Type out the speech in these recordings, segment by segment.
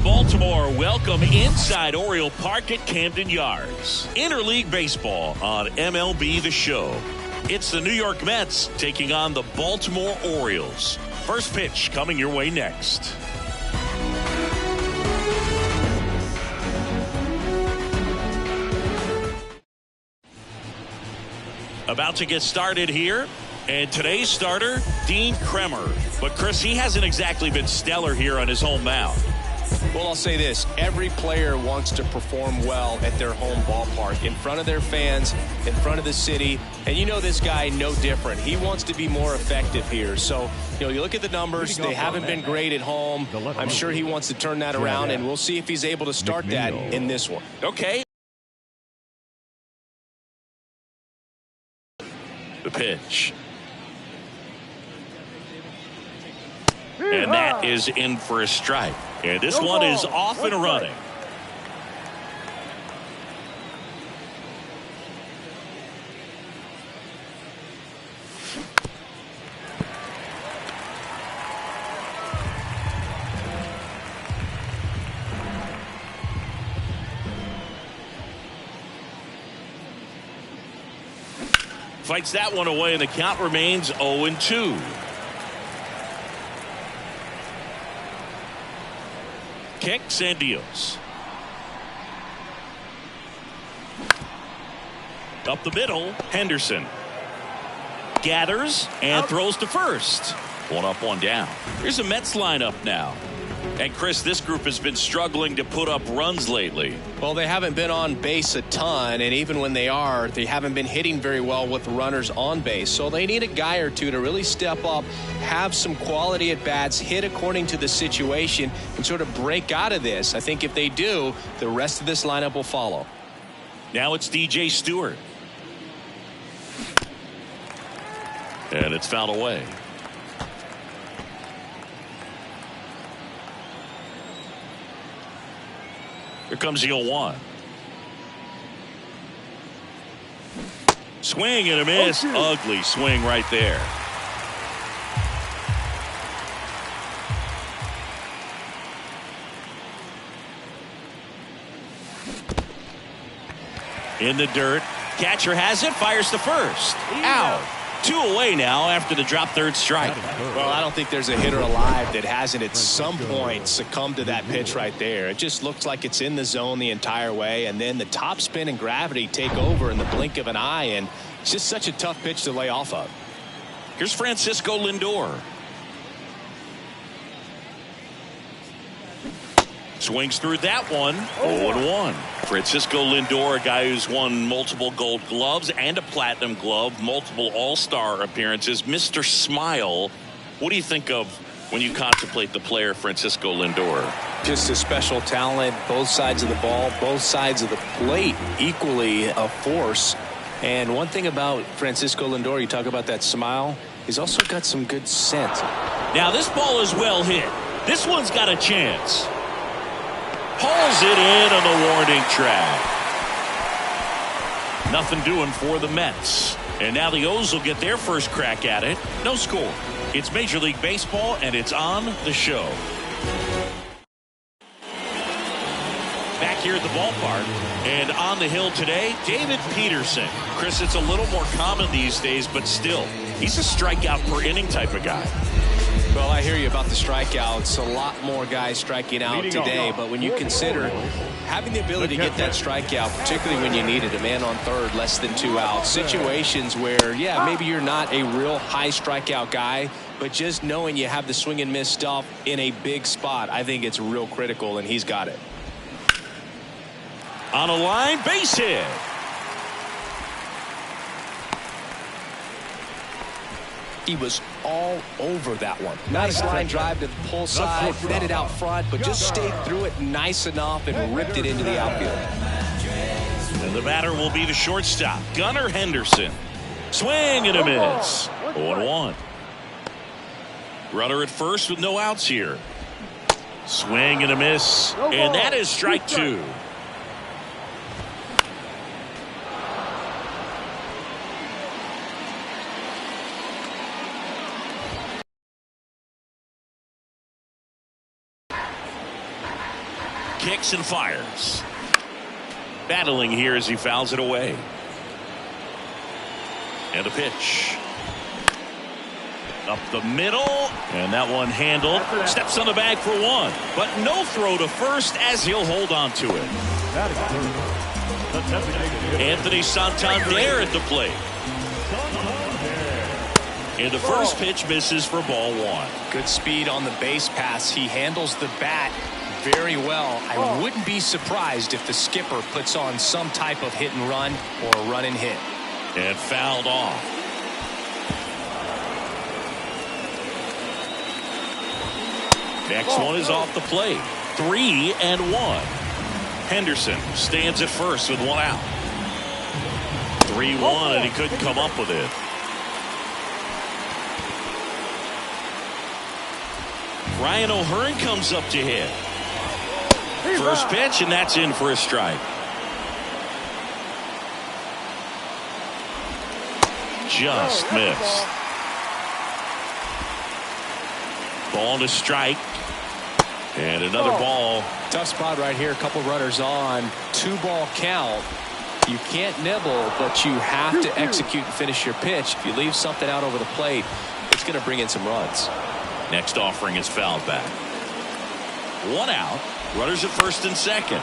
From Baltimore, welcome inside Oriole Park at Camden Yards. Interleague Baseball on MLB The Show. It's the New York Mets taking on the Baltimore Orioles. First pitch coming your way next. About to get started here. And today's starter, Dean Kremer. But Chris, he hasn't exactly been stellar here on his home mound. Well, I'll say this. Every player wants to perform well at their home ballpark, in front of their fans, in front of the city. And you know this guy no different. He wants to be more effective here. So, you look at the numbers. They haven't been great at home. I'm sure he wants to turn that around, and we'll see if he's able to start that in this one. Okay. The pitch. And that is in for a strike. And this one is off and running. Fights that one away, and the count remains 0-2. Kicks and deals. Up the middle, Henderson gathers and throws to first. One up, one down. Here's the Mets lineup now. And Chris, this group has been struggling to put up runs lately. Well, they haven't been on base a ton, and even when they are, they haven't been hitting very well with runners on base. So they need a guy or two to really step up, have some quality at bats, hit according to the situation, and sort of break out of this. I think if they do, the rest of this lineup will follow. Now it's DJ Stewart. And it's fouled away. Here comes the 0-1. Swing and a miss. Ugly swing right there. In the dirt. Catcher has it. Fires to first. Out. 2 away now after the drop third strike. Well, I don't think there's a hitter alive that hasn't at some point succumbed to that pitch right there. It just looks like it's in the zone the entire way, and then the top spin and gravity take over in the blink of an eye, and it's just such a tough pitch to lay off of. Here's Francisco Lindor. Swings through that one. 0-1. Francisco Lindor, a guy who's won multiple Gold Gloves and a Platinum Glove, multiple All-Star appearances. Mr. Smile, what do you think of when you contemplate the player Francisco Lindor? Just a special talent, both sides of the ball, both sides of the plate, equally a force. And one thing about Francisco Lindor, you talk about that smile, he's also got some good scent. Now this ball is well hit. This one's got a chance. Pulls it in on the warning track. Nothing doing for the Mets. And now the O's will get their first crack at it. No score. It's Major League Baseball, and it's on the show. Back here at the ballpark, and on the hill today, David Peterson. Chris, it's a little more common these days, but still, he's a strikeout per inning type of guy. Well, I hear you about the strikeouts. A lot more guys striking out today, but when you consider having the ability to get that strikeout, particularly when you need it, a man on third, less than 2 outs, situations where, yeah, maybe you're not a real high strikeout guy, but just knowing you have the swing and miss stuff in a big spot, I think it's real critical, and he's got it. On a line, base hit. He was all over that one. Nice line drive to the pull side, fed it out front, but just stayed through it nice enough and ripped it into the outfield. And the batter will be the shortstop, Gunnar Henderson. Swing and a miss. 0-1. Runner at first with no outs here. Swing and a miss. And that is strike 2. kicks and fires. Battling here as he fouls it away. And a pitch. Up the middle, and that one handled. Steps on the bag for one, but no throw to first as he'll hold on to it. Anthony Santander at the plate. And the first pitch misses for ball one. Good speed on the base pass. He handles the bat very well. I wouldn't be surprised if the skipper puts on some type of hit and run or a run and hit. And fouled off. Next one is off the plate. 3-1. Henderson stands at first with one out. 3-1, and he couldn't come up with it. Ryan O'Hearn comes up to hit. First pitch, and that's in for a strike. Just missed. Ball to strike. And another ball. Tough spot right here. A couple runners on. 2-ball count. You can't nibble, but you have to execute and finish your pitch. If you leave something out over the plate, it's going to bring in some runs. Next offering is fouled back. One out. Runners at first and second.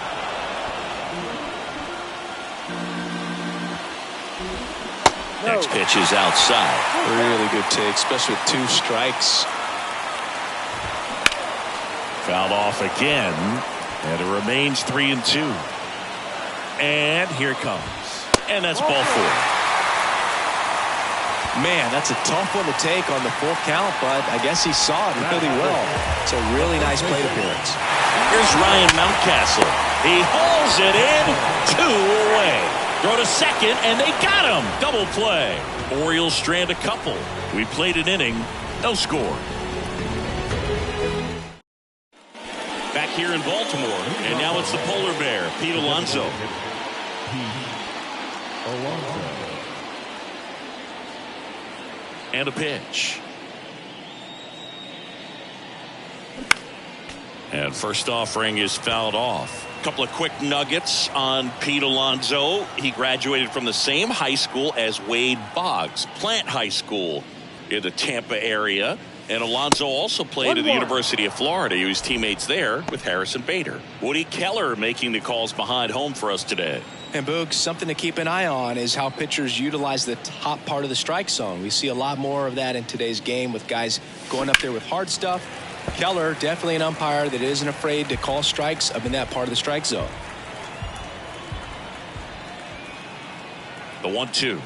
Next pitch is outside. Really good take, especially with 2 strikes. Fouled off again, and it remains 3-2. And here it comes. And that's ball 4. Man, that's a tough one to take on the full count, but I guess he saw it really well. It's a really nice plate appearance. Here's Ryan Mountcastle. He hauls it in. 2 away. Throw to second, and they got him. Double play. Orioles strand a couple. We played an inning. No score. Back here in Baltimore, and now it's the polar bear, Pete Alonso. And a pitch. And first offering is fouled off. A couple of quick nuggets on Pete Alonso. He graduated from the same high school as Wade Boggs, Plant High School in the Tampa area. And Alonso also played at the University of Florida. He was teammates there with Harrison Bader. Woody Keller making the calls behind home for us today. And Boog, something to keep an eye on is how pitchers utilize the top part of the strike zone. We see a lot more of that in today's game with guys going up there with hard stuff. Keller, definitely an umpire that isn't afraid to call strikes up in that part of the strike zone. The 1-2.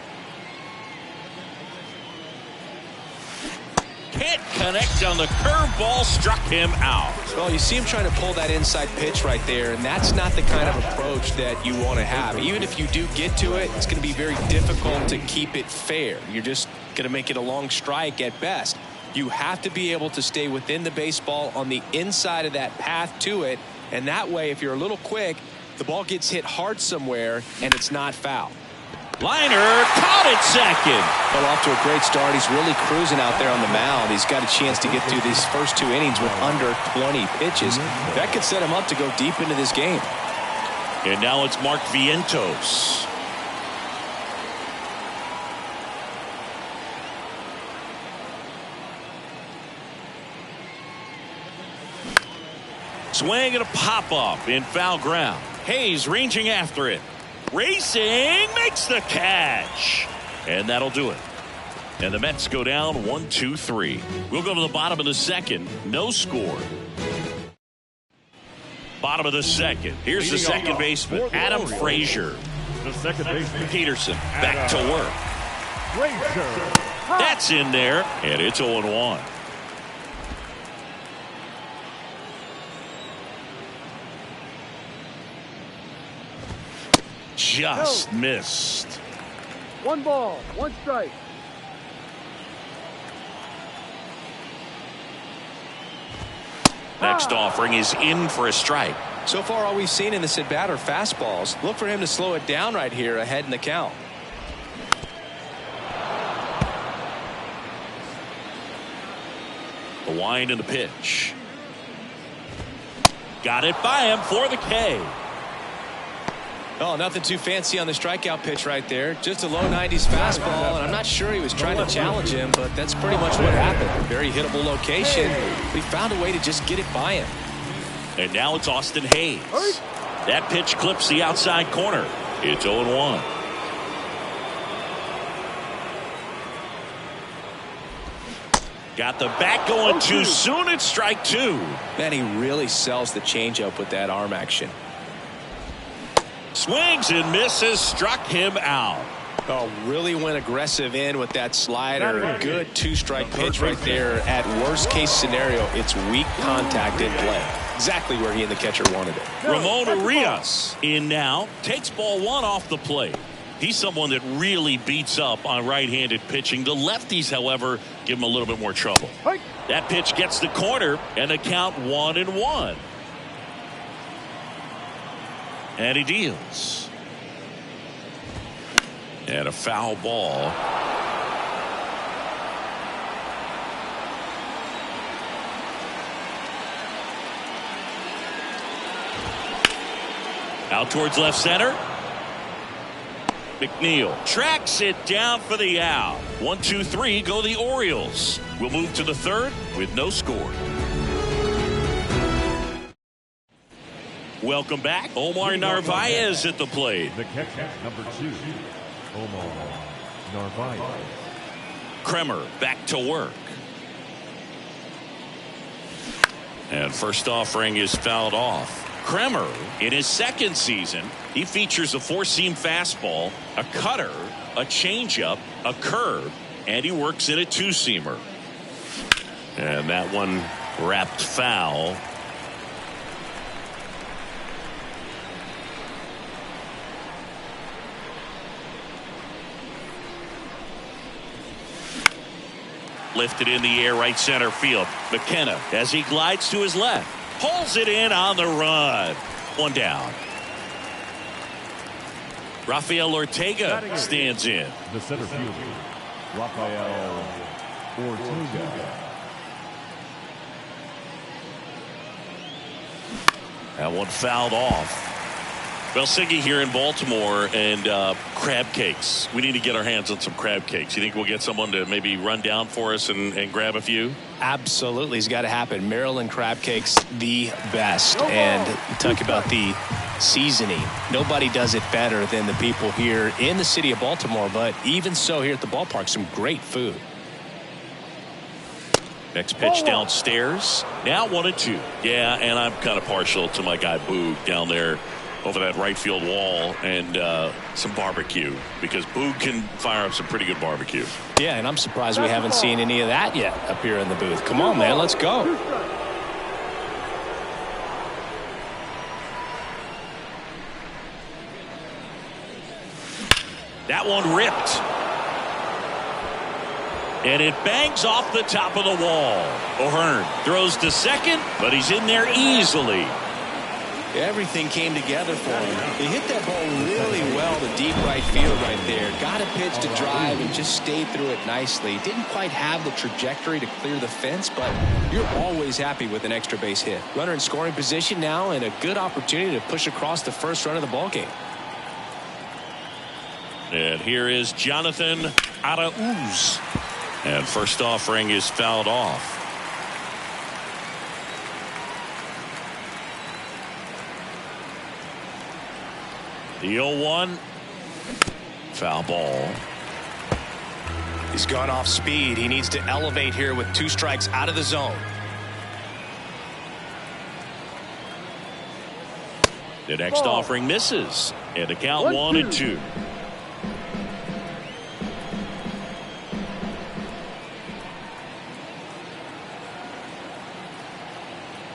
Can't connect on the curveball, struck him out. Well, you see him trying to pull that inside pitch right there, and that's not the kind of approach that you want to have. Even if you do get to it, it's going to be very difficult to keep it fair. You're just going to make it a long strike at best. You have to be able to stay within the baseball on the inside of that path to it, and that way, if you're a little quick, the ball gets hit hard somewhere, and it's not foul. Liner caught at second. Well, off to a great start. He's really cruising out there on the mound. He's got a chance to get through these first 2 innings with under 20 pitches. That could set him up to go deep into this game. And now it's Mark Vientos. Swing and a pop-up in foul ground. Hayes ranging after it. Racing, makes the catch. And that'll do it. And the Mets go down 1-2-3. We'll go to the bottom of the second. No score. Bottom of the second. Here's the second baseman, Adam Frazier. The second baseman, Peterson back to work. Frazier. That's in there, and it's 0-1. Just missed. 1 ball, 1 strike. Next offering is in for a strike. So far, all we've seen in this at-bat are fastballs. Look for him to slow it down right here ahead in the count. The wind and the pitch. Got it by him for the K. Oh, nothing too fancy on the strikeout pitch right there. Just a low 90s fastball, and I'm not sure he was trying to challenge him, but that's pretty much what happened. Very hittable location, but he found a way to just get it by him. And now it's Austin Hayes. That pitch clips the outside corner. It's 0-1. Got the bat going too soon. It's strike two. Man, he really sells the changeup with that arm action. Swings and misses, struck him out. Oh, really went aggressive in with that slider. Good two-strike pitch right there. At worst case scenario, it's weak contact in play. Exactly where he and the catcher wanted it. Ramon Urias in now. Takes ball one off the plate. He's someone that really beats up on right-handed pitching. The lefties, however, give him a little bit more trouble. That pitch gets the corner and the count 1-1. And he deals. And a foul ball. Out towards left center. McNeil tracks it down for the out. 1-2-3 go the Orioles. We'll move to the third with no score. Welcome back. Omar Narvaez at the plate. The catcher, number 2, Omar Narvaez. Kremer back to work. And first offering is fouled off. Kremer, in his second season, he features a four-seam fastball, a cutter, a changeup, a curve, and he works in a two-seamer. And that one wrapped foul. Lifted in the air, right center field. McKenna, as he glides to his left, pulls it in on the run. One down. Rafael Ortega stands in. The center fielder, Rafael Ortega. That one fouled off. Well, Siggy here in Baltimore, and crab cakes. We need to get our hands on some crab cakes. You think we'll get someone to maybe run down for us and grab a few? Absolutely. It's got to happen. Maryland crab cakes, the best. And talk about the seasoning. Nobody does it better than the people here in the city of Baltimore. But even so, here at the ballpark, some great food. Next pitch downstairs. Now 1-2. Yeah, and I'm kind of partial to my guy Boog down there over that right field wall, and some barbecue, because Boog can fire up some pretty good barbecue. Yeah, and I'm surprised we haven't seen any of that yet up here in the booth. Come on, man, let's go. That one ripped. And it bangs off the top of the wall. O'Hearn throws to second, but he's in there easily. Everything came together for him. He hit that ball really well to deep right field right there. Got a pitch to drive and just stayed through it nicely. Didn't quite have the trajectory to clear the fence, but you're always happy with an extra base hit. Runner in scoring position now, and a good opportunity to push across the first run of the ballgame. And here is Jonathan Arauz. And first offering is fouled off. The 0-1. Foul ball. He's gone off speed. He needs to elevate here with 2 strikes out of the zone. The next offering misses. And the count 1-2.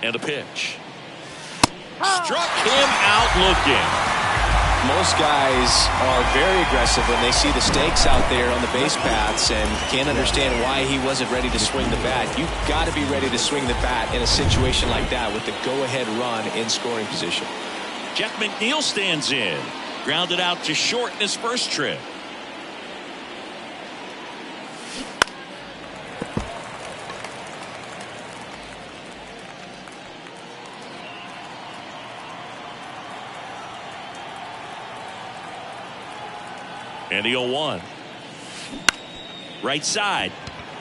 And a pitch. Struck him out looking. Most guys are very aggressive when they see the stakes out there on the base paths and can't understand why he wasn't ready to swing the bat. You've got to be ready to swing the bat in a situation like that with the go-ahead run in scoring position. Jeff McNeil stands in. Grounded out to short in his first trip. And the 0-1. Right side.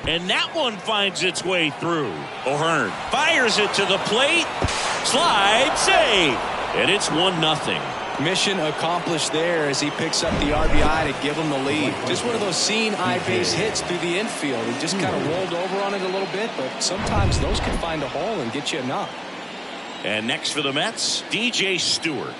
And that one finds its way through. O'Hearn fires it to the plate. Slide save. And it's 1-0. Mission accomplished there as he picks up the RBI to give him the lead. Just one of those seeing eye base hits through the infield. He just kind of rolled over on it a little bit, but sometimes those can find a hole and get you a knock. And next for the Mets, DJ Stewart.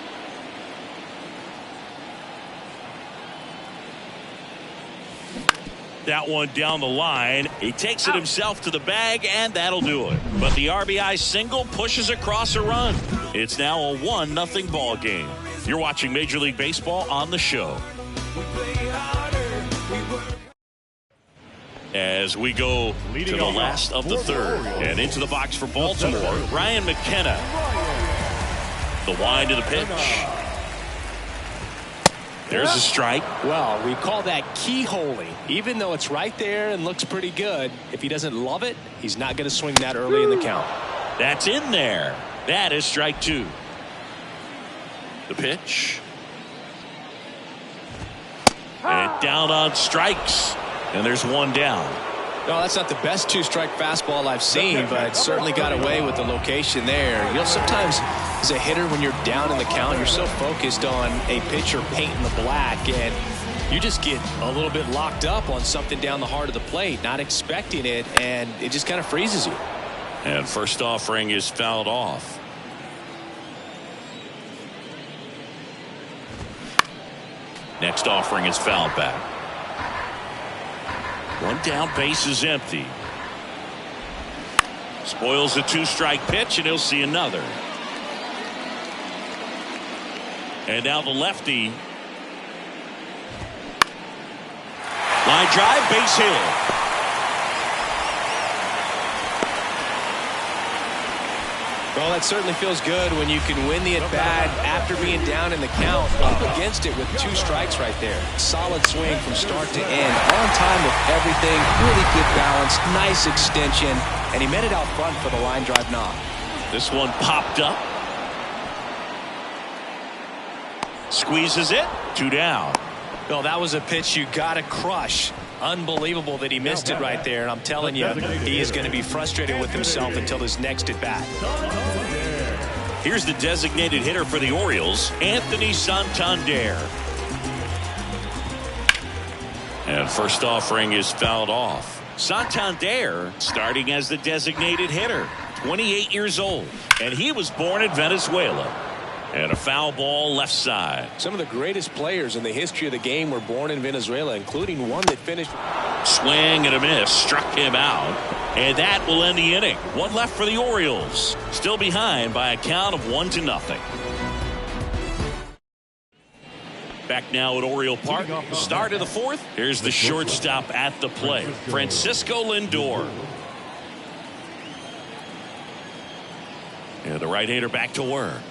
That one down the line. He takes it himself to the bag, and that'll do it. But the RBI single pushes across a run. It's now a 1-0 ball game. You're watching Major League Baseball on the show. As we go to the last of the third and into the box for Baltimore, Ryan McKenna. The wind of the pitch. There's a strike. Well, we call that keyholing. Even though it's right there and looks pretty good, if he doesn't love it, he's not going to swing that early in the count. That's in there. That is strike 2. The pitch. And down on strikes. And there's one down. No, that's not the best 2-strike fastball I've seen, but certainly got away with the location there. You know, sometimes as a hitter, when you're down in the count, you're so focused on a pitcher painting the black, and you just get a little bit locked up on something down the heart of the plate, not expecting it, and it just kind of freezes you. And first offering is fouled off. Next offering is fouled back. One down, base is empty. Spoils a 2-strike pitch, and he'll see another. And now the lefty. Line drive, base hit. Well, that certainly feels good when you can win the at-bat after being down in the count, up against it with 2 strikes right there. Solid swing from start to end, on time with everything, really good balance, nice extension, and he met it out front for the line drive knock. This one popped up. Squeezes it, 2 down. Well, that was a pitch you got to crush. Unbelievable that he missed it right there, and I'm telling you, he is going to be frustrated with himself until his next at bat. Here's the designated hitter for the Orioles, Anthony Santander. And first offering is fouled off. Santander starting as the designated hitter, 28 years old, and he was born in Venezuela. And a foul ball left side. Some of the greatest players in the history of the game were born in Venezuela, including one that finished. Swing and a miss, struck him out. And that will end the inning. One left for the Orioles. Still behind by a count of 1-0. Back now at Oriole Park. Start of the 4th. Here's the shortstop at the plate, Francisco Lindor. And the right-hander back to work.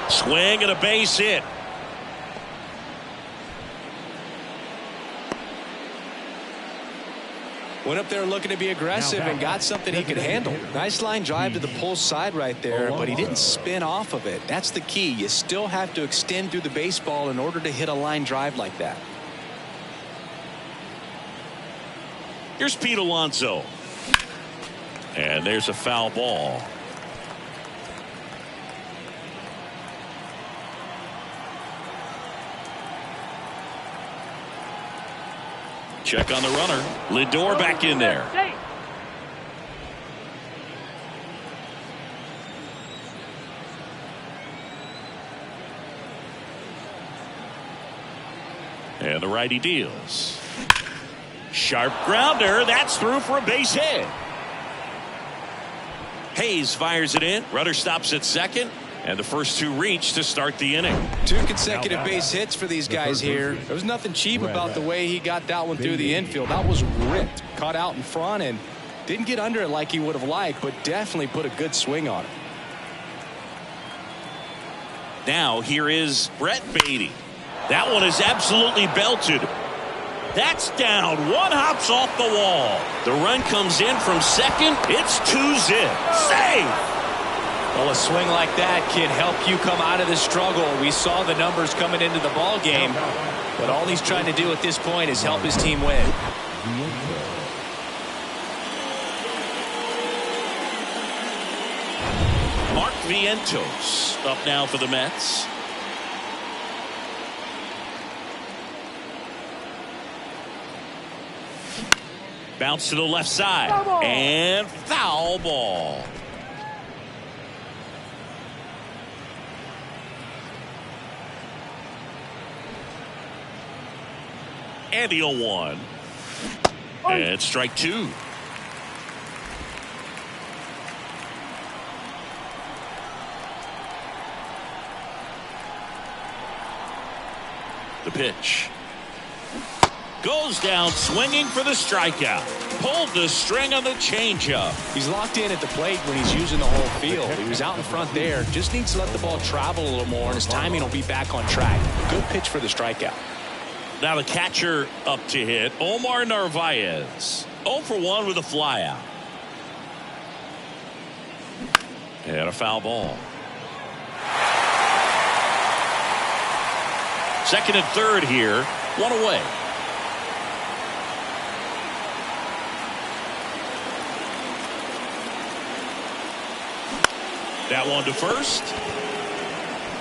Swing and a base hit. Went up there looking to be aggressive and got something he could handle. Nice line drive to the pull side right there, but he didn't spin off of it. That's the key. You still have to extend through the baseball in order to hit a line drive like that. Here's Pete Alonso. And there's a foul ball. Check on the runner. Lindor back in there. And the righty deals. Sharp grounder. That's through for a base hit. Hayes fires it in. Rudder stops at second. And the first 2 reach to start the inning. 2 consecutive base hits for these guys here. There was nothing cheap about the way he got that one through the infield. That was ripped, caught out in front, and didn't get under it like he would have liked, but definitely put a good swing on it. Now here is Brett Beatty. That one is absolutely belted. That's down. One hops off the wall. The run comes in from second. It's 2-zip. Safe. Well, a swing like that can help you come out of the struggle. We saw the numbers coming into the ball game, but all he's trying to do at this point is help his team win. Mark Vientos up now for the Mets. Bounce to the left side and foul ball. And the 0-1. And strike two. The pitch. Goes down swinging for the strikeout. Pulled the string on the changeup. He's locked in at the plate when he's using the whole field. He was out in front there. Just needs to let the ball travel a little more, and his timing will be back on track. Good pitch for the strikeout. Now the catcher up to hit, Omar Narvaez. 0 for 1 with a flyout. And a foul ball. Second and third here. One away. That one to first.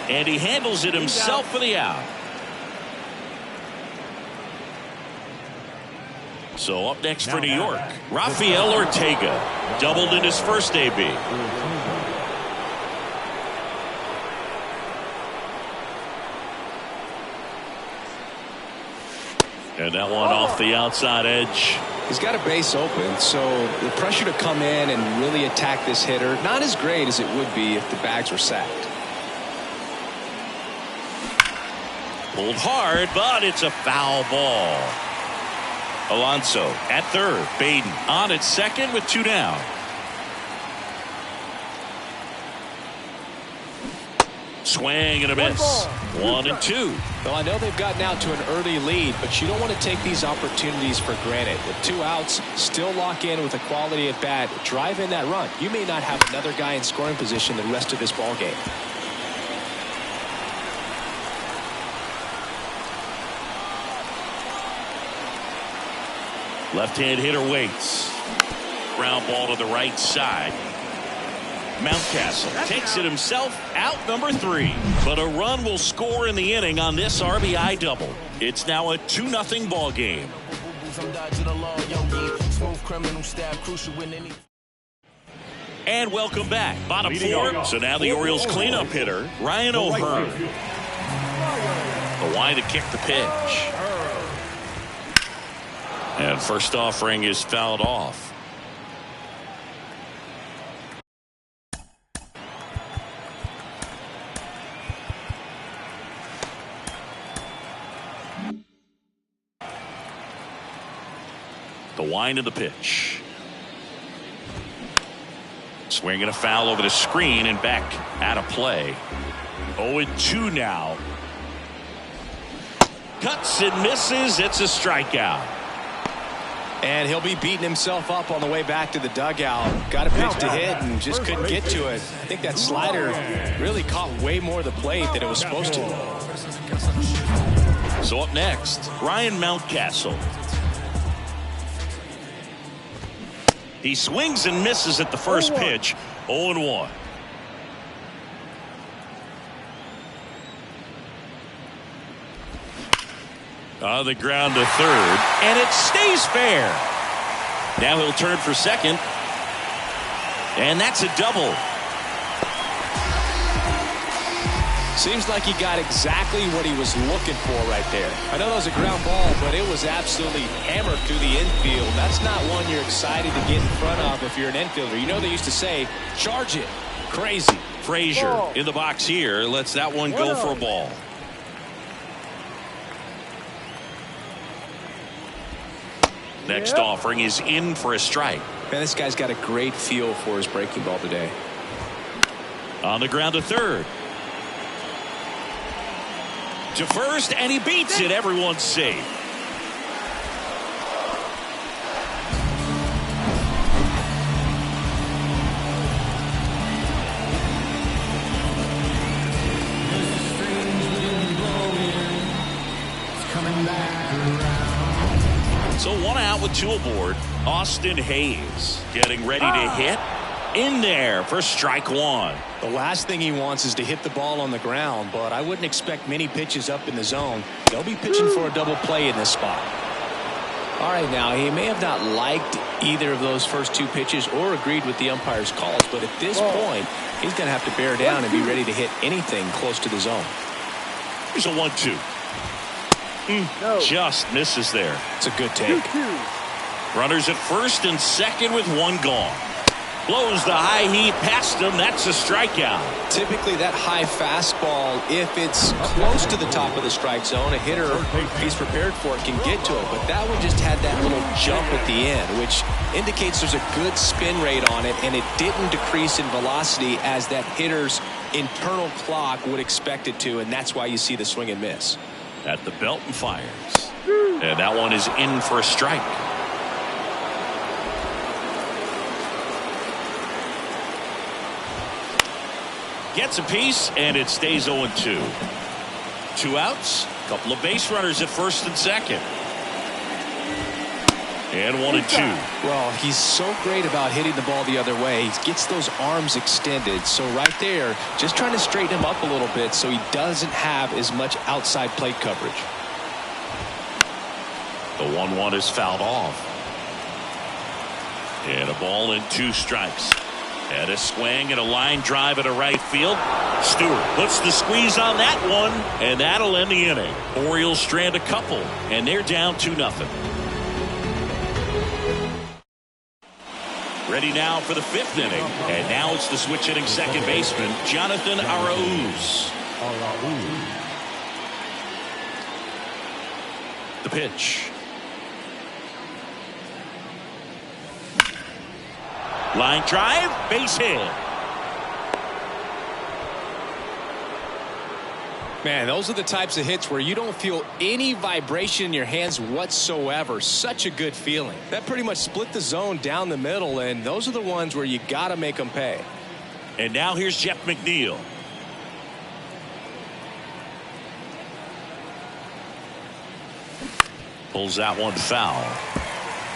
And he handles it himself for the out. So up next for New York, Rafael Ortega. Doubled in his first AB. And that one off the outside edge. He's got a base open, so the pressure to come in and really attack this hitter, not as great as it would be if the bags were sacked. Pulled hard, but it's a foul ball. Alonso at third. Baden on at second with 2 down. Swing and a miss. 1 and 2. Well, I know they've gotten out to an early lead, but you don't want to take these opportunities for granted. With 2 outs, still lock in with a quality at bat. Drive in that run. You may not have another guy in scoring position the rest of this ball game. Left-hand hitter waits. Ground ball to the right side. Mountcastle takes it himself, out number 3. But a run will score in the inning on this RBI double. It's now a 2-0 ball game. And welcome back. Bottom 4. So now the Orioles cleanup hitter, Ryan O'Hearn. The line to kick the pitch. And first offering is fouled off. The wind of the pitch. Swinging a foul over the screen and back out of play. 0-2 now. Cuts and misses. It's a strikeout. And he'll be beating himself up on the way back to the dugout. Got a pitch to hit and just couldn't get to it. I think that slider really caught way more of the plate than it was supposed to. So up next, Ryan Mountcastle. He swings and misses at the first pitch. 0-1. On the ground to third, and it stays fair. Now he'll turn for second, and that's a double. Seems like he got exactly what he was looking for right there. I know that was a ground ball, but it was absolutely hammered through the infield. That's not one you're excited to get in front of if you're an infielder. You know they used to say, charge it. Crazy. Frazier in the box here lets that one go for a ball. Next offering is in for a strike. Man, this guy's got a great feel for his breaking ball today. On the ground to third. To first, and he beats it. Everyone's safe. out with 2 aboard. Austin Hayes getting ready to hit. In there for strike 1. The last thing he wants is to hit the ball on the ground, but I wouldn't expect many pitches up in the zone. They'll be pitching for a double play in this spot. All right, now he may have not liked either of those first 2 pitches or agreed with the umpire's calls, but at this point, he's going to have to bear down and be ready to hit anything close to the zone. Here's a 1-2. Just misses there. It's a good take. Runners at first and second with 1 gone. Blows the high heat past him. That's a strikeout. Typically that high fastball, if it's close to the top of the strike zone, a hitter, if he's prepared for it, can get to it. But that one just had that little jump at the end, which indicates there's a good spin rate on it, and it didn't decrease in velocity as that hitter's internal clock would expect it to, and that's why you see the swing and miss. At the belt and fires. And that one is in for a strike. Gets a piece, and it stays 0-2. 2 outs, couple of base runners at first and second. And 1-2. Well, he's so great about hitting the ball the other way. He gets those arms extended. So right there, just trying to straighten him up a little bit so he doesn't have as much outside plate coverage. The 1-1 is fouled off. And a ball and 2 strikes. And a swing and a line drive at a right field. Stewart puts the squeeze on that one, and that'll end the inning. Orioles strand a couple, and they're down 2-0. Ready now for the 5th inning, and now it's the switch hitting second baseman, Jonathan Arauz. The pitch. Line drive, base hit. Man, those are the types of hits where you don't feel any vibration in your hands whatsoever. Such a good feeling. That pretty much split the zone down the middle, and those are the ones where you got to make them pay. And now here's Jeff McNeil. Pulls that one foul.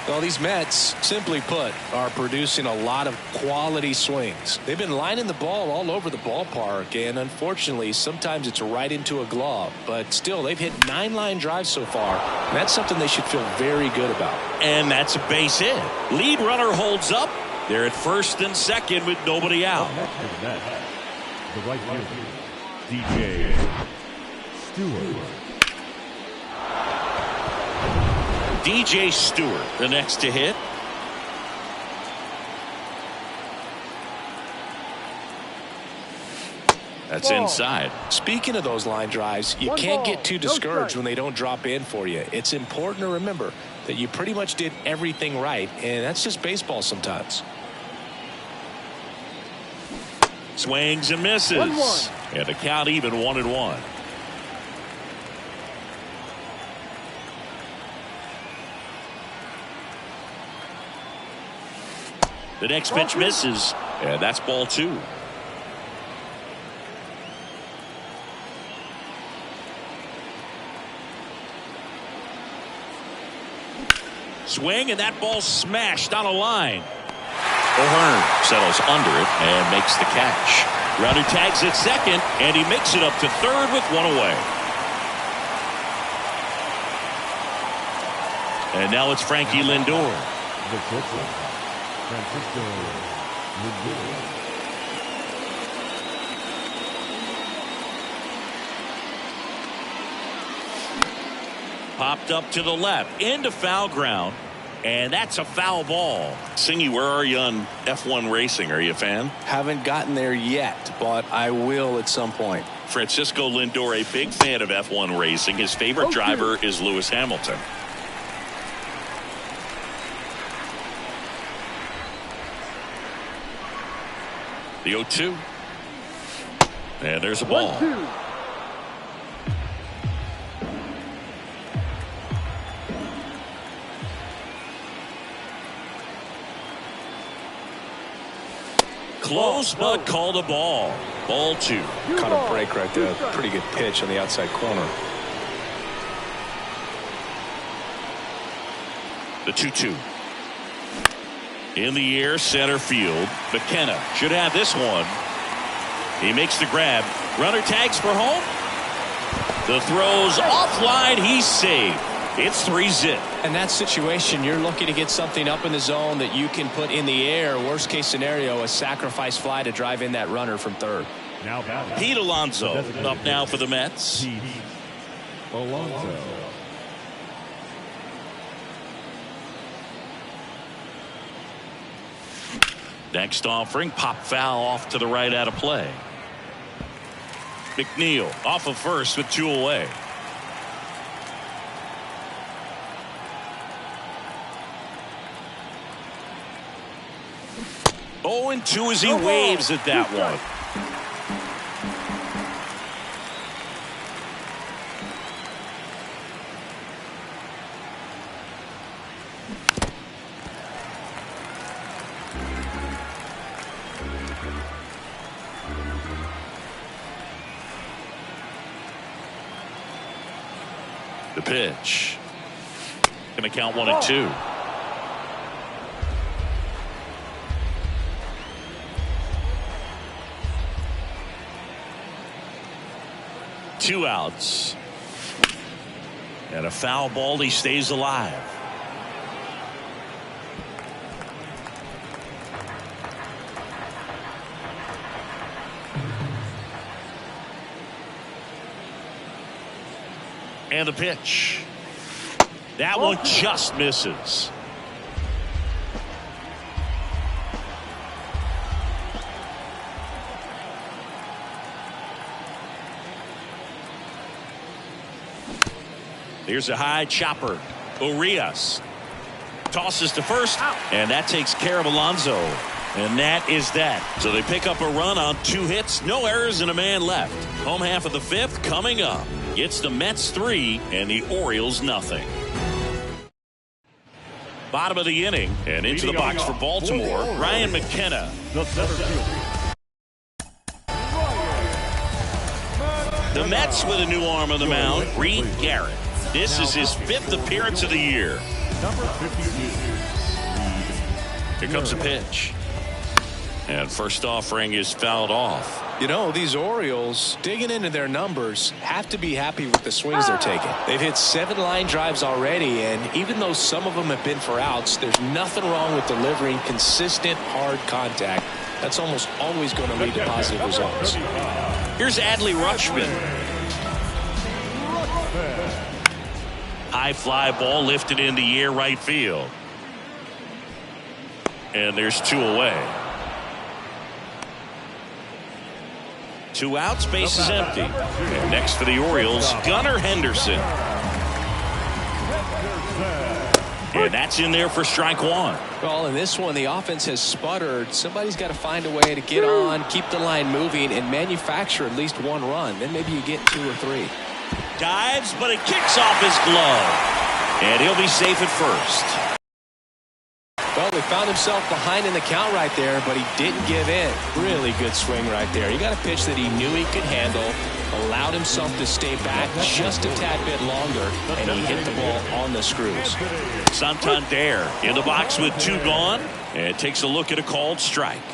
Well, these Mets, simply put, are producing a lot of quality swings. They've been lining the ball all over the ballpark, and unfortunately, sometimes it's right into a glove. But still, they've hit 9 line drives so far, and that's something they should feel very good about. And that's a base hit. Lead runner holds up. They're at first and second with nobody out. The right fielder, DJ Stewart. DJ Stewart, the next to hit. That's inside. Speaking of those line drives, you can't get too discouraged when they don't drop in for you. It's important to remember that you pretty much did everything right, and that's just baseball sometimes. Swings and misses. 1-1. And the count even 1-1. The next pitch misses, and that's ball 2. Swing, and that ball smashed on a line. O'Hearn settles under it and makes the catch. Runner tags at second, and he makes it up to third with 1 away. And now it's Frankie Lindor. Francisco Lindor. Popped up to the left into foul ground, and that's a foul ball. Singy, where are you on F1 racing? Are you a fan? Haven't gotten there yet, but I will at some point. Francisco Lindor, a big fan of F1 racing. His favorite driver is Lewis Hamilton. The 0-2. And there's a ball. 1-2. Close, but called a ball. Ball 2. Caught a break right there. Pretty good pitch on the outside corner. The 2-2. In the air, center field. McKenna should have this one. He makes the grab. Runner tags for home. The throw's offline. He's saved. It's 3-zip. In that situation, you're looking to get something up in the zone that you can put in the air. Worst case scenario, a sacrifice fly to drive in that runner from third. Now batting. Pete Alonso up now for the Mets. Pete Alonso. Next offering, pop foul off to the right out of play. McNeil off of first with 2 away. Oh, and 2 as he waves at that one. The pitch. Going to count 1-2. Two outs. And a foul ball. He stays alive. And the pitch. That one just misses. Here's a high chopper. Urias tosses to first, and that takes care of Alonso. And that is that. So they pick up a run on 2 hits, no errors, and a man left. Home half of the 5th coming up. It's the Mets 3 and the Orioles nothing. Bottom of the inning, and into the box for Baltimore, Ryan McKenna. The center fielder. The Mets with a new arm on the mound, Reed Garrett. This is his 5th appearance of the year. Number 52. Here comes a pitch. And first offering is fouled off. You know, these Orioles, digging into their numbers, have to be happy with the swings they're taking. They've hit 7 line drives already, and even though some of them have been for outs, there's nothing wrong with delivering consistent, hard contact. That's almost always going to lead to positive results. Here's Adley Rutschman. High fly ball lifted in the air right field. And there's 2 away. 2 outs, base is empty. And next for the Orioles, Gunnar Henderson. And that's in there for strike 1. Well, in this one, the offense has sputtered. Somebody's got to find a way to get on, keep the line moving, and manufacture at least 1 run. Then maybe you get 2 or 3. Dives, but it kicks off his glove. And he'll be safe at first. Well, he found himself behind in the count right there, but he didn't give in. Really good swing right there. He got a pitch that he knew he could handle, allowed himself to stay back just a tad bit longer, and he hit the ball on the screws. Santander in the box with 2 gone, and takes a look at a called strike.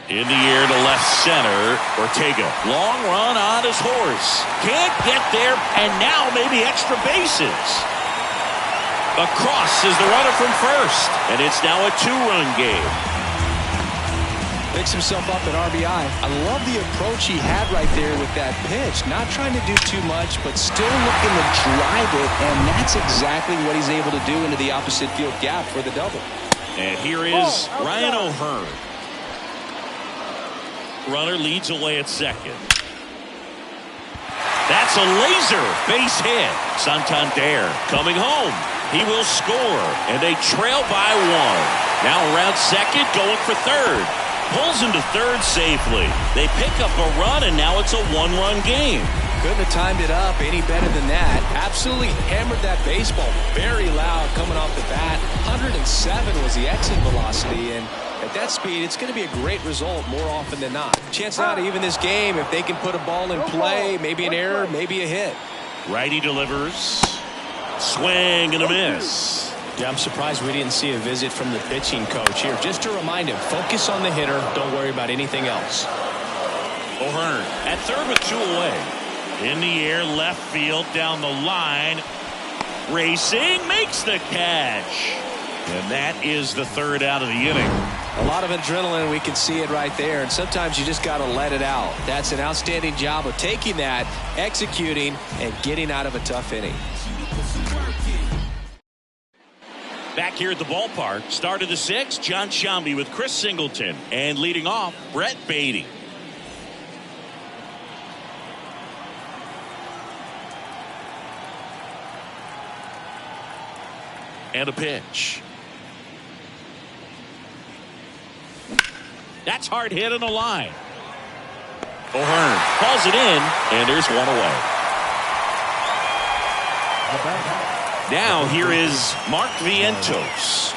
In the air to left center, Ortega. Long run on his horse. Can't get there, and now maybe extra bases. Across is the runner from first, and it's now a 2-run game. Picks himself up at RBI. I love the approach he had right there with that pitch. Not trying to do too much, but still looking to drive it, and that's exactly what he's able to do into the opposite field gap for the double. And here is Ryan O'Hearn. Runner leads away at second. That's a laser base hit. Santander coming home. He will score, and they trail by 1. Now around second, going for third. Pulls him to third safely. They pick up a run, and now it's a 1-run game. Couldn't have timed it up any better than that. Absolutely hammered that baseball. Very loud coming off the bat. 107 was the exit velocity, and at that speed, it's going to be a great result more often than not. Chance now to even this game if they can put a ball in play, maybe an error, maybe a hit. Righty delivers. Swing and a miss. Yeah, I'm surprised we didn't see a visit from the pitching coach here. Just to remind him, focus on the hitter. Don't worry about anything else. O'Hearn at third with 2 away. In the air, left field, down the line. Racing, makes the catch. And that is the 3rd out of the inning. A lot of adrenaline, we can see it right there, and sometimes you just got to let it out. That's an outstanding job of taking that, executing, and getting out of a tough inning. Back here at the ballpark, start of the 6th, John Sciambi with Chris Singleton, and leading off, Brett Beatty. And a pitch. That's hard hit on the line. O'Hearn calls it in, and there's 1 away. Now here is Mark Vientos.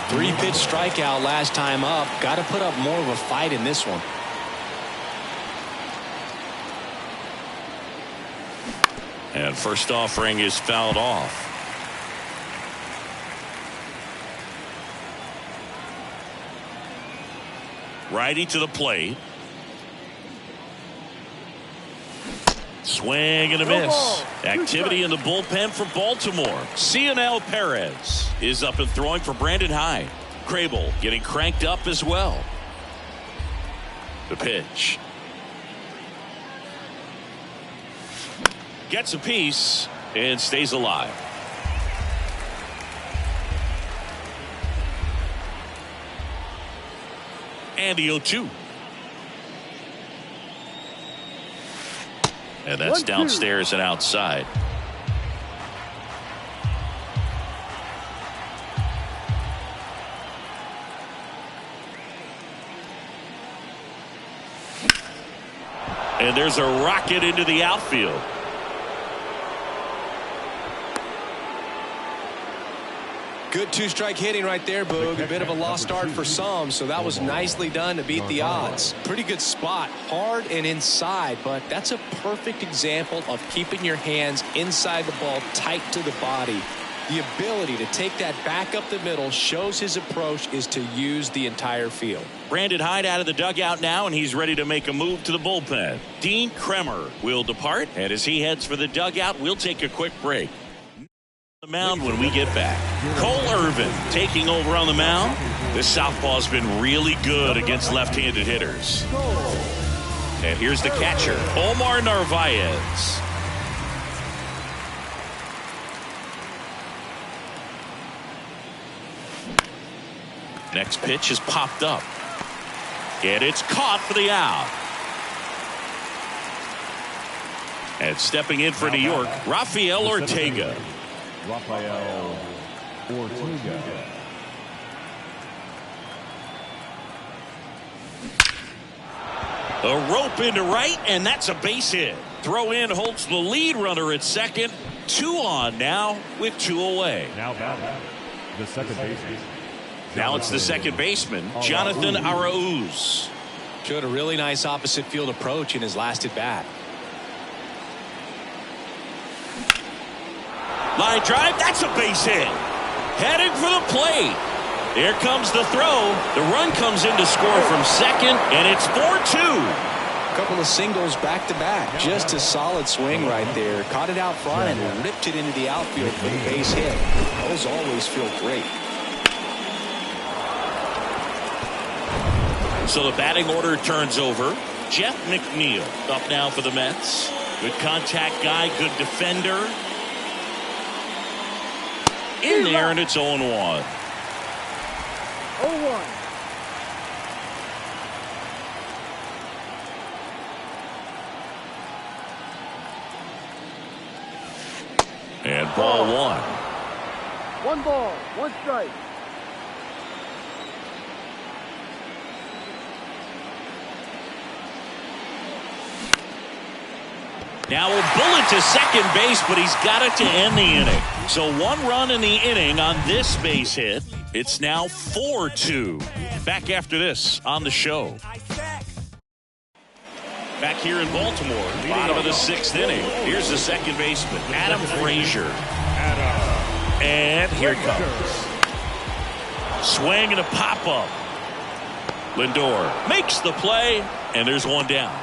3-pitch strikeout last time up. Got to put up more of a fight in this one. And first offering is fouled off. Righty to the plate. Swing and a miss. Activity in the bullpen for Baltimore. Cionel Perez is up and throwing for Brandon Hyde. Crable getting cranked up as well. The pitch. Gets a piece and stays alive. And the 0-2. And that's downstairs and outside. And there's a rocket into the outfield. Good 2-strike hitting right there, Boog. A bit of a lost start for some, so that was nicely done to beat the odds. Pretty good spot, hard and inside, but that's a perfect example of keeping your hands inside the ball, tight to the body. The ability to take that back up the middle shows his approach is to use the entire field. Brandon Hyde out of the dugout now, and he's ready to make a move to the bullpen. Dean Kremer will depart, and as he heads for the dugout, we'll take a quick break. The mound when we get back. Cole Irvin taking over on the mound. This southpaw's been really good against left-handed hitters. And here's the catcher, Omar Narvaez. Next pitch is popped up. And it's caught for the out. And stepping in for New York, Rafael Ortega. Rafael Ortega. A rope into right, and that's a base hit. Throw in holds the lead runner at second. 2 on now with 2 away. Now batting the second baseman. Now it's the second baseman, Jonathan Arauz. Showed a really nice opposite field approach in his last at bat. Line drive, that's a base hit. Heading for the plate. There comes the throw. The run comes in to score from second, and it's 4-2. A couple of singles back-to-back. Just a solid swing right there. Caught it out front and ripped it into the outfield for the base hit. Those always feel great. So the batting order turns over. Jeff McNeil up now for the Mets. Good contact guy, good defender. In there, and it's 0-1. 0-1. And ball 1. 1 ball, 1 strike. Now a bullet to second base, but he's got it to end the inning. So 1 run in the inning on this base hit. It's now 4-2. Back after this on the show. Back here in Baltimore, bottom of the 6th inning. Here's the second baseman, Adam Frazier. And here it comes. Swing and a pop-up. Lindor makes the play, and there's one down.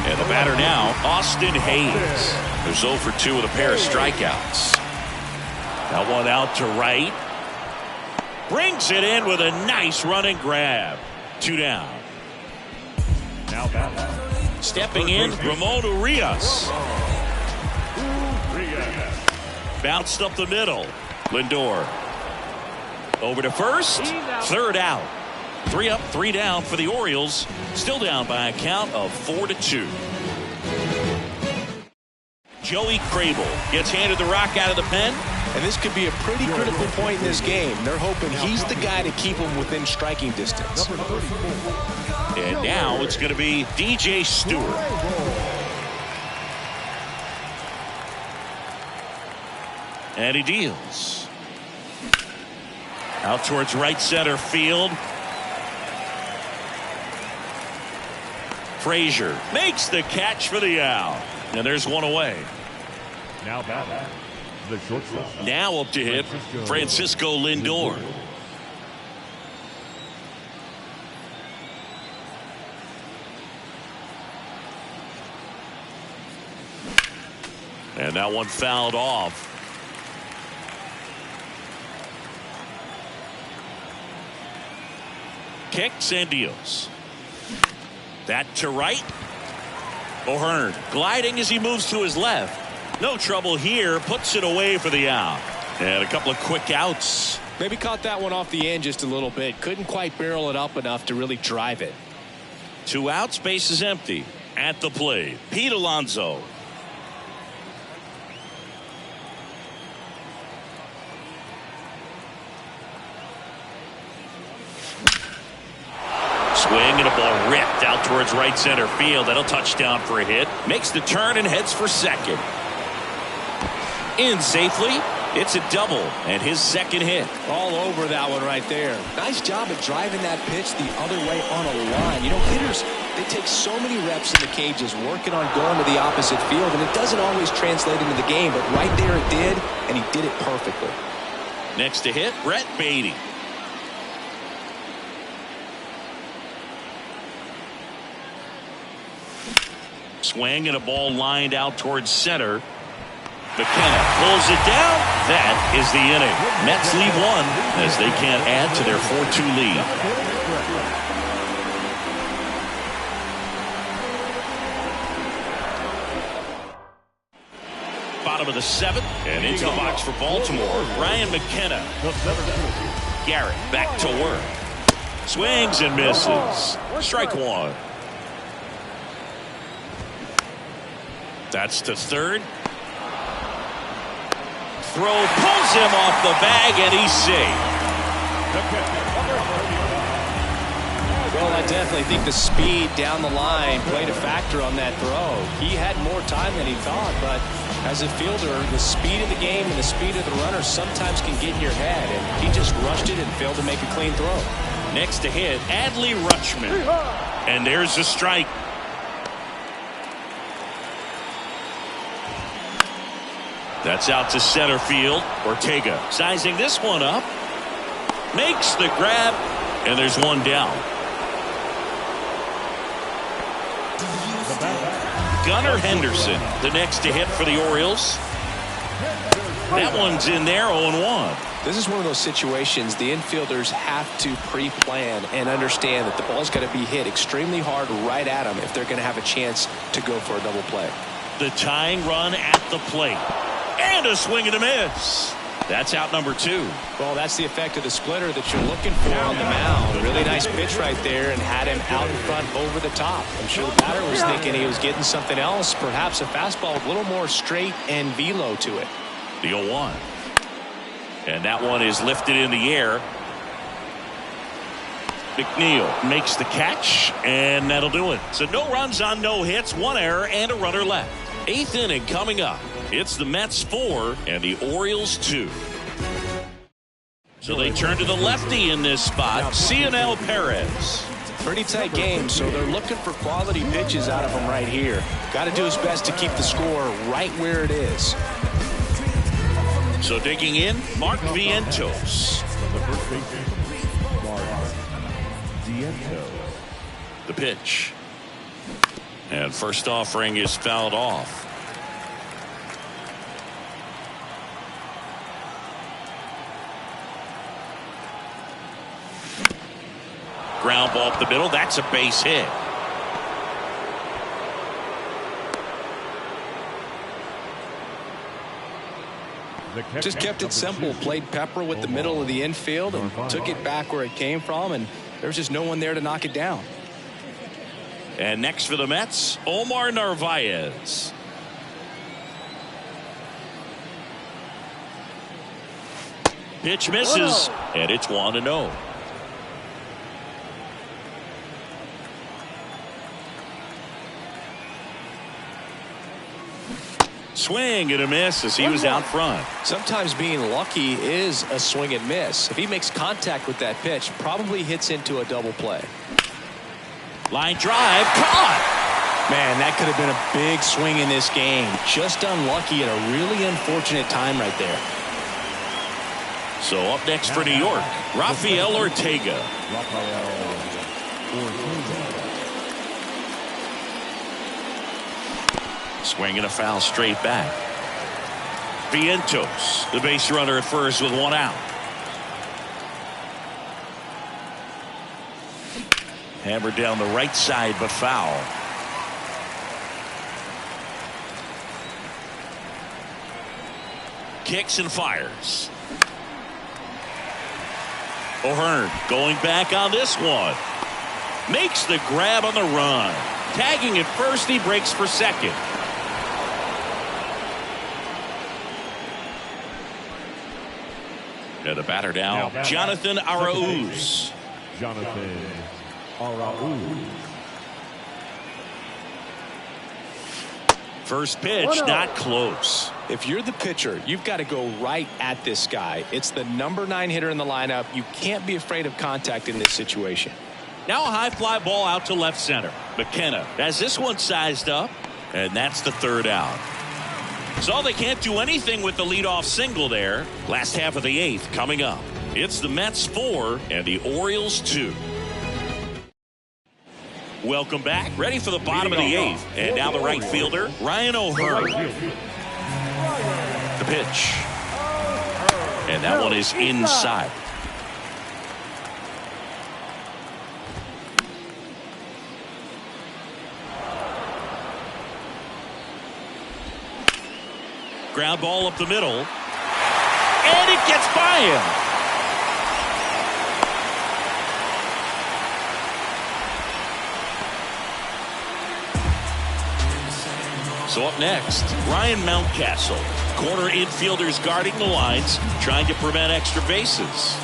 And the batter now, Austin Hayes. There's 0 for 2 with a pair of strikeouts. That one out to right. Brings it in with a nice running grab. 2 down. Now back. Stepping in, Ramon Urias. Bounced up the middle. Lindor. Over to first. Third out. 3 up, 3 down for the Orioles. Still down by a count of 4-2. Joey Crable gets handed the rock out of the pen. And this could be a pretty critical point in this game. They're hoping he's the guy to keep them within striking distance. And now it's going to be DJ Stewart. And he deals. Out towards right center field. Frazier makes the catch for the out. And there's one away. Now back. The shortstop. Now up to hit Francisco Lindor. And that one fouled off. Kicks and deals. That to right. O'Hearn gliding as he moves to his left. No trouble here. Puts it away for the out. And a couple of quick outs. Maybe caught that one off the end just a little bit. Couldn't quite barrel it up enough to really drive it. 2 outs. Base is empty. At the plate, Pete Alonso. Swing and a ball ripped out towards right center field. That'll touch down for a hit. Makes the turn and heads for second. In safely. It's a double and his second hit. All over that one right there. Nice job of driving that pitch the other way on a line. You know, hitters, they take so many reps in the cages working on going to the opposite field, and it doesn't always translate into the game, but right there it did, and he did it perfectly. Next to hit, Brett Beatty. Swing and a ball lined out towards center. McKenna pulls it down. That is the inning. Mets lead 1 as they can't add to their 4-2 lead. Bottom of the 7th and into the box for Baltimore. Ryan McKenna. Garrett back to work. Swings and misses. Strike 1. That's to third. Throw pulls him off the bag and he's safe. Well, I definitely think the speed down the line played a factor on that throw. He had more time than he thought, but as a fielder, the speed of the game and the speed of the runner sometimes can get in your head, and he just rushed it and failed to make a clean throw. Next to hit, Adley Rutschman. And there's a strike. That's out to center field. Ortega sizing this one up. Makes the grab. And there's one down. Gunnar Henderson, the next to hit for the Orioles. That one's in there, 0-1. This is one of those situations the infielders have to pre-plan and understand that the ball's got to be hit extremely hard right at them if they're going to have a chance to go for a double play. The tying run at the plate. And a swing and a miss. That's out number 2. Well, that's the effect of the splitter that you're looking for on the mound. Really nice pitch right there and had him out in front over the top. I'm sure the batter was thinking he was getting something else, perhaps a fastball with a little more straight and velo to it. The 0-1. And that one is lifted in the air. McNeil makes the catch, and that'll do it. So no runs on no hits, 1 error, and a runner left. 8th inning coming up. It's the Mets 4 and the Orioles 2. So they turn to the lefty in this spot, Cionel Perez. Pretty tight game, so they're looking for quality pitches out of him right here. Got to do his best to keep the score right where it is. So digging in, Mark Vientos. From the first baseman, Mark Vientos. The pitch. And first offering is fouled off. Ground ball up the middle. That's a base hit. Just kept it simple. Played pepper with the middle of the infield and took it back where it came from, and there's just no one there to knock it down. And next for the Mets, Omar Narvaez. Pitch misses, and it's 1-0. Swing and a miss as he was out front. Sometimes being lucky is a swing and miss. If he makes contact with that pitch, probably hits into a double play. Line drive, caught. Man, that could have been a big swing in this game. Just unlucky at a really unfortunate time right there. So up next for New York, Rafael Ortega. Swinging a foul straight back. Vientos, the base runner at first with one out. Hammered down the right side, but foul. Kicks and fires. O'Hearn going back on this one. Makes the grab on the run. Tagging at first, he breaks for second. And the batter now, Jonathan Arauz. Jonathan Arauz. First pitch, not close. If you're the pitcher, you've got to go right at this guy. It's the number 9 hitter in the lineup. You can't be afraid of contact in this situation. Now a high fly ball out to left center. McKenna has this one sized up, and that's the third out. So they can't do anything with the leadoff single there. Last half of the 8th coming up. It's the Mets 4 and the Orioles 2. Welcome back. Ready for the bottom of the 8th. And now the right fielder, Ryan O'Hearn. The pitch. And that one is inside. Ground ball up the middle. And it gets by him. So up next, Ryan Mountcastle. Corner infielders guarding the lines, trying to prevent extra bases.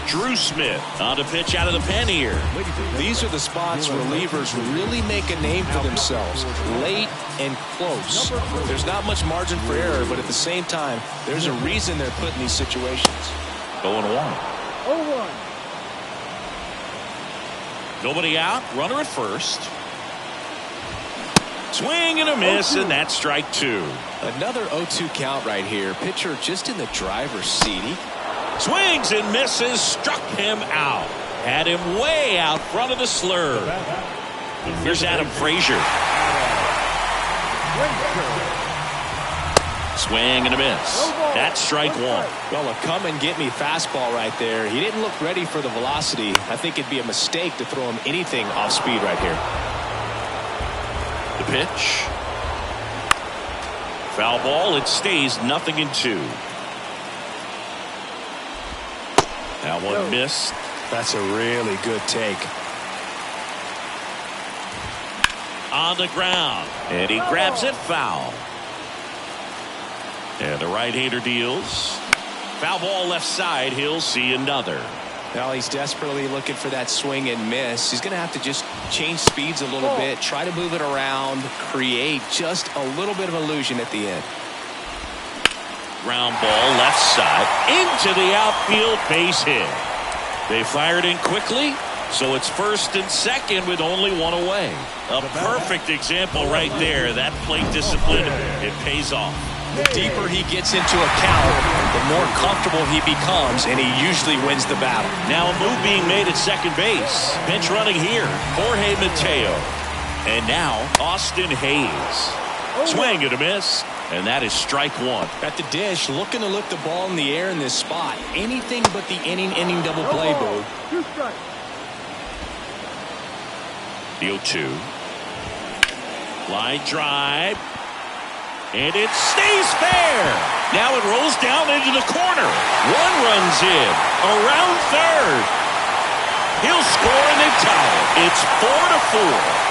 Drew Smith on to pitch out of the pen here. These are the spots relievers really make a name for themselves. Late and close. There's not much margin for error, but at the same time, there's a reason they're put in these situations. 0-1. 0-1. Nobody out. Runner at first. Swing and a miss, and that's strike 2. Another 0-2 count right here. Pitcher just in the driver's seat. Swings and misses, struck him out. Had him way out front of the slur. Here's Adam Frazier. Swing and a miss. That's strike 1. Well, a come and get me fastball right there. He didn't look ready for the velocity. I think it'd be a mistake to throw him anything off speed right here. The pitch. Foul ball. It stays 0-2. That one missed. That's a really good take. On the ground. And he grabs it foul. And the right-hander deals. Foul ball left side. He'll see another. Well, he's desperately looking for that swing and miss. He's going to have to just change speeds a little bit. Try to move it around. Create just a little bit of illusion at the end. Ground ball left side into the outfield, base hit. They fired in quickly, So it's first and second with only one away. A perfect example right there. That plate discipline, it pays off. The deeper he gets into a count, the more comfortable he becomes, and he usually wins the battle. Now a move being made at second base. Pinch running here, Jorge Mateo. And now Austin Hayes. Swing and a miss. And that is strike one. At the dish, looking to lift the ball in the air in this spot. Anything but the inning double play, Boo. 2 strikes. The 0-2. Line drive. And it stays fair. Now it rolls down into the corner. One runs in. Around third. He'll score and they tie it. It's 4-4.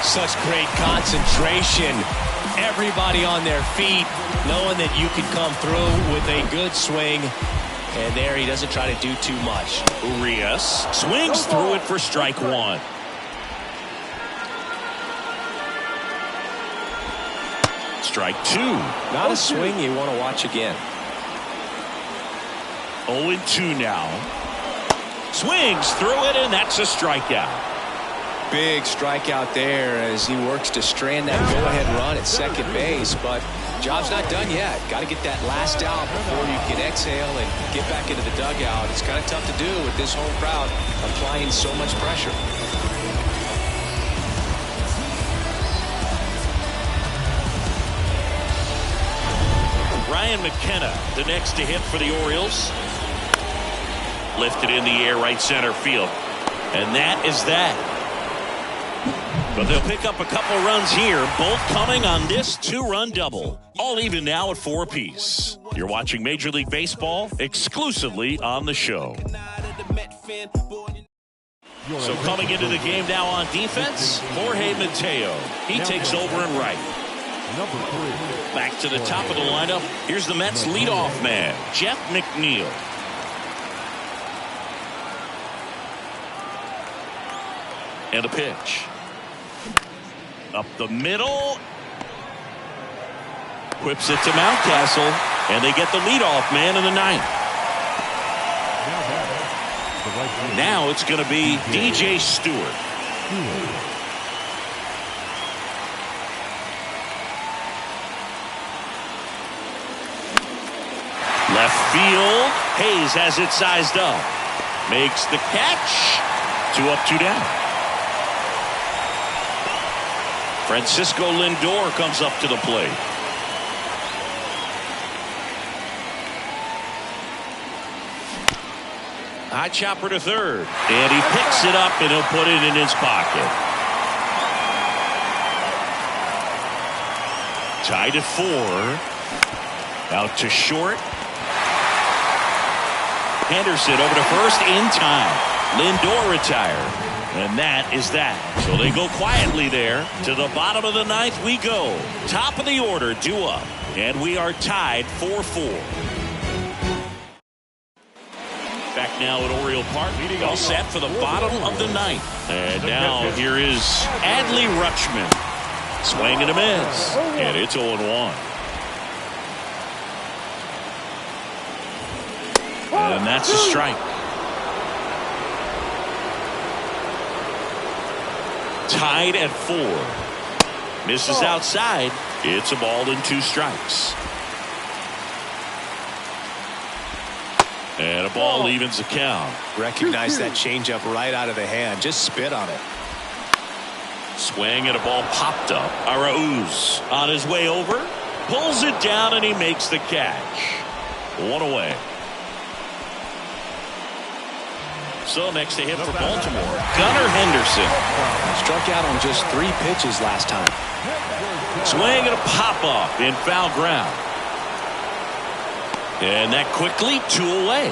Such great concentration. Everybody on their feet, knowing that you can come through with a good swing. And there he doesn't try to do too much. Urias swings through it for strike one. Strike two. Not a swing you want to watch again. 0-2 now. Swings through it, and that's a strikeout. Big strikeout there as he works to strand that go-ahead run at second base, but job's not done yet. Got to get that last out before you can exhale and get back into the dugout. It's kind of tough to do with this home crowd applying so much pressure. Ryan McKenna, the next to hit for the Orioles. Lifted in the air, right center field. And that is that. But they'll pick up a couple runs here, both coming on this 2-run double. All even now at 4 apiece. You're watching Major League Baseball exclusively on the show. So coming into the game now on defense, Jorge Mateo. He takes over in right. Back to the top of the lineup. Here's the Mets leadoff man, Jeff McNeil. And a pitch. Up the middle. Whips it to Mountcastle. And they get the leadoff man in the ninth. Now it's going to be DJ Stewart. Left field. Hayes has it sized up. Makes the catch. 2 up, 2 down. Francisco Lindor comes up to the plate. High chopper to third. And he picks it up and he'll put it in his pocket. Tied at 4. Out to short. Henderson over to first in time. Lindor retired. And that is that. So they go quietly there. To the bottom of the ninth we go. Top of the order, due up. And we are tied 4-4. Back now at Oriole Park. All set for the bottom of the ninth. And now here is Adley Rutschman. Swing and a miss. And it's 0-1. And that's a strike. Tied at 4. Misses outside. It's a ball and 2 strikes. And a ball evens the count. Recognize that changeup right out of the hand. Just spit on it. Swing and a ball popped up. Arauz on his way over. Pulls it down and he makes the catch. 1 away. So next to hit for Baltimore, Gunnar Henderson. Struck out on just 3 pitches last time. Swing and a pop-up in foul ground. And that quickly 2 away.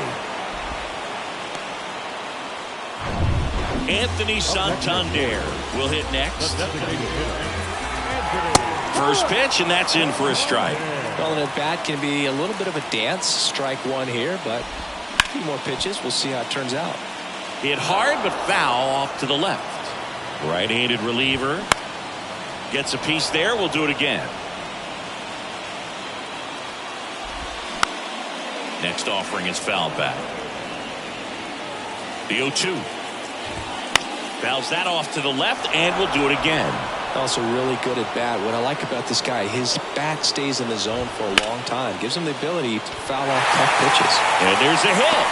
Anthony Santander will hit next. First pitch, and that's in for a strike. Well, an at-bat can be a little bit of a dance. Strike 1 here, but a few more pitches. We'll see how it turns out. Hit hard but foul off to the left. Right-handed reliever. Gets a piece there. We'll do it again. Next offering is fouled back. The 0-2. Fouls that off to the left and will do it again. Also really good at bat. What I like about this guy, his bat stays in the zone for a long time. Gives him the ability to foul off tough pitches. And there's a hit.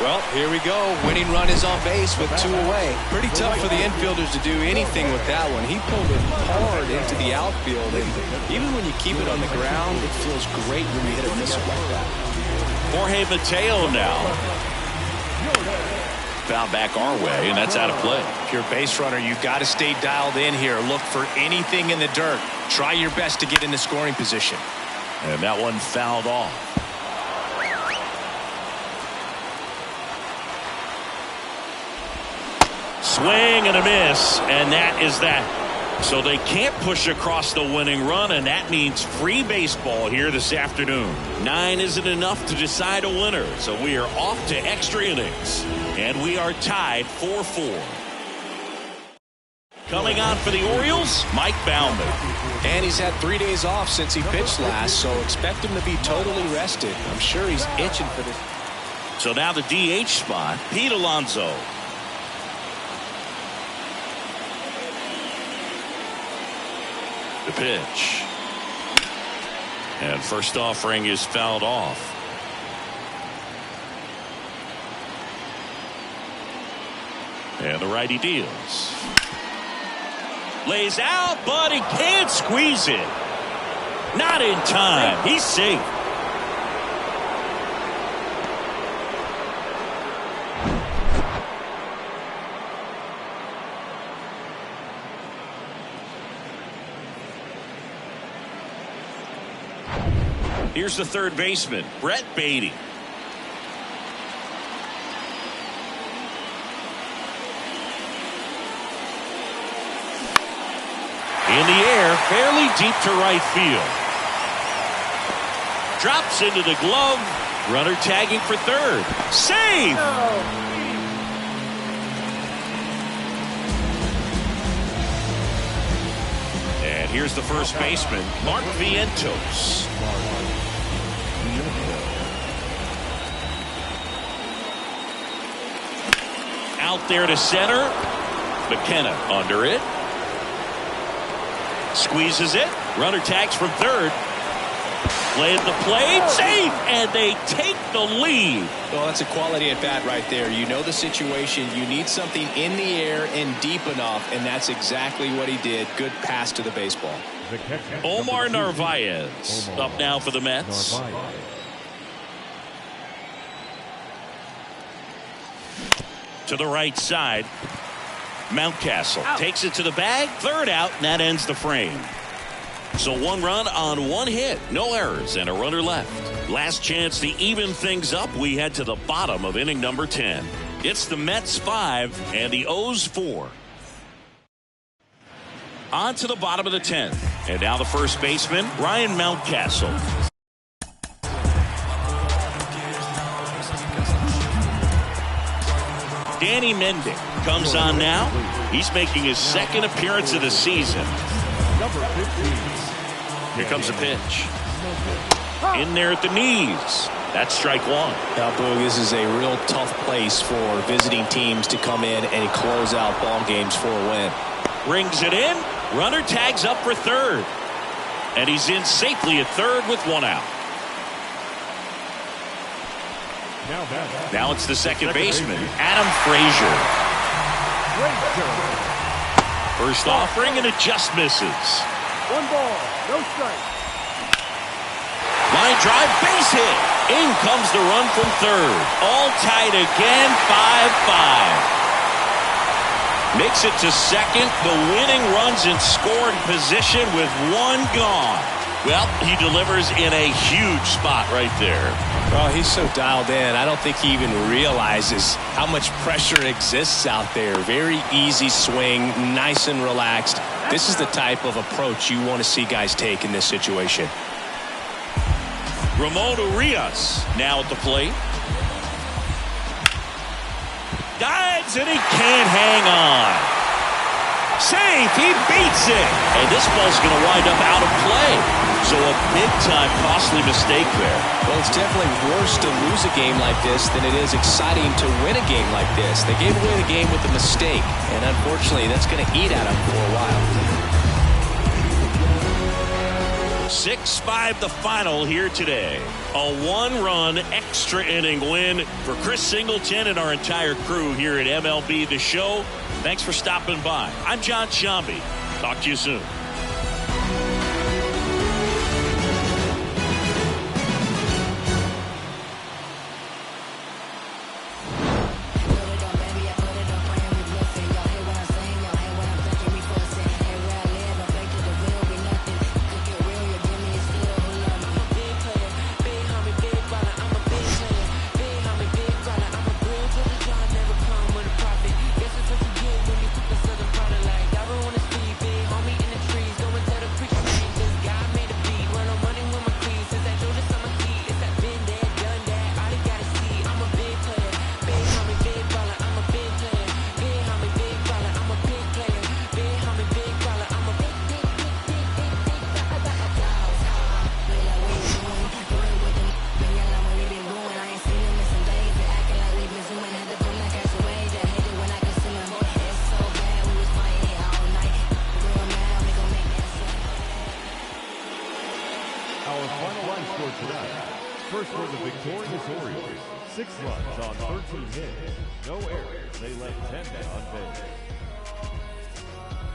Well, here we go. Winning run is on base with 2 away. Pretty tough for the infielders to do anything with that one. He pulled it hard into the outfield, and even when you keep it on the ground, it feels great when you hit a missile like that. Jorge Mateo now. Foul back our way, and that's out of play. If you're a base runner, you got to stay dialed in here. Look for anything in the dirt. Try your best to get in the scoring position. And that one fouled off. Swing and a miss, and that is that. So they can't push across the winning run, and that means free baseball here this afternoon. 9 isn't enough to decide a winner, so we are off to extra innings. And we are tied 4-4. Coming on for the Orioles, Mike Baumann. And he's had 3 days off since he pitched last, so expect him to be totally rested. I'm sure he's itching for this. So now the DH spot, Pete Alonso. The pitch. And first offering is fouled off. And the righty deals. Lays out, but he can't squeeze it. Not in time. He's safe. Here's the third baseman, Brett Beatty. In the air, fairly deep to right field. Drops into the glove. Runner tagging for third. Save! And here's the first baseman, Mark Vientos. Out there to center. McKenna under it. Squeezes it. Runner tags from third. Play at the plate. Safe. And they take the lead. Well, that's a quality at bat right there. You know the situation. You need something in the air and deep enough, and that's exactly what he did. Good pass to the baseball. Omar Narvaez up now for the Mets. To the right side. Mountcastle takes it to the bag. Third out, and that ends the frame. So 1 run on 1 hit. No errors and a runner left. Last chance to even things up. We head to the bottom of inning number 10. It's the Mets 5 and the O's 4. On to the bottom of the 10th. And now the first baseman, Ryan Mountcastle. Danny Mendick comes on now. He's making his second appearance of the season. Here comes a pitch. In there at the knees. That's strike 1. Now, Boog, this is a real tough place for visiting teams to come in and close out ball games for a win. Rings it in. Runner tags up for third. And he's in safely at third with 1 out. Now it's the second baseman, Adam Frazier. First offering, and it just misses. 1 ball, no strike. Line drive, base hit. In comes the run from third. All tied again, 5-5. Makes it to second. The winning run's in scoring position with 1 gone. Well, he delivers in a huge spot right there. Well, he's so dialed in. I don't think he even realizes how much pressure exists out there. Very easy swing, nice and relaxed. This is the type of approach you want to see guys take in this situation. Ramon Urias now at the plate. Dives, and he can't hang on. safe. He beats it. And this ball's going to wind up out of play. So a big-time costly mistake there. Well, it's definitely worse to lose a game like this than it is exciting to win a game like this. They gave away the game with a mistake, and unfortunately, that's going to eat at them for a while. 6-5 the final here today. A one-run extra inning win for Chris Singleton and our entire crew here at MLB The Show. Thanks for stopping by. I'm John Shambi. Talk to you soon. First for the victorious Orioles, 6 runs on 13 hits, no errors. They left 10 men on base.